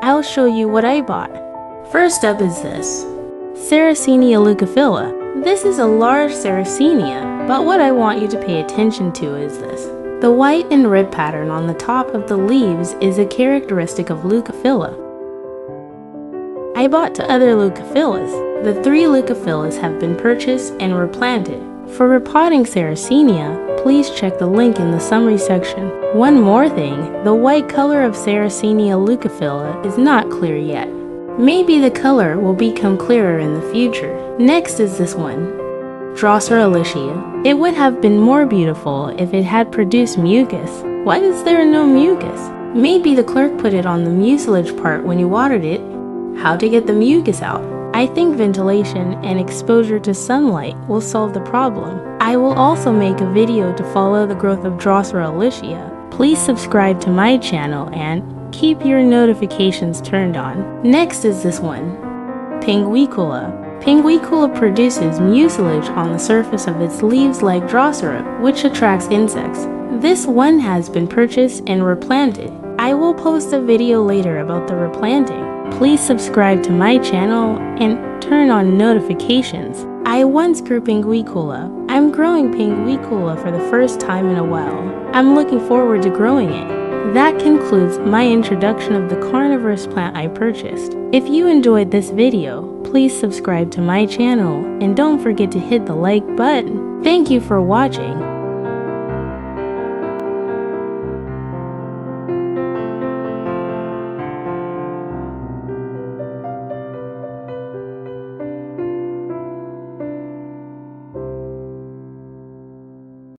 I'll show you what I bought. First up is this. Sarracenia leucophylla. This is a large Sarracenia, but what I want you to pay attention to is this. The white and rib pattern on the top of the leaves is a characteristic of leucophylla. I bought 2 other leucophyllas. The 3 leucophyllas have been purchased and replanted. For repotting Sarracenia, please check the link in the summary section. One more thing, the white color of Sarracenia leucophylla is not clear yet. Maybe the color will become clearer in the future. Next is this one, Grow Sarracenia. It would have been more beautiful if it had produced mucus. Why is there no mucus? Maybe the clerk put it on the mucilage part when you watered it. How to get the mucus out? I think ventilation and exposure to sunlight will solve the problem. I will also make a video to follow the growth of Grow Sarracenia. Please subscribe to my channel and keep your notifications turned on. Next is this one, Pinguicula. Pinguicula produces mucilage on the surface of its leaves like draw syrup, which attracts insects. This one has been purchased and replanted. I will post a video later about the replanting. Please subscribe to my channel and turn on notifications. I once grew Pinguicula. I'm growing Pinguicula for the first time in a while. I'm looking forward to growing it. That concludes my introduction of the carnivorous plant I purchased. If you enjoyed this video, please subscribe to my channel and don't forget to hit the like button. Thank you for watching.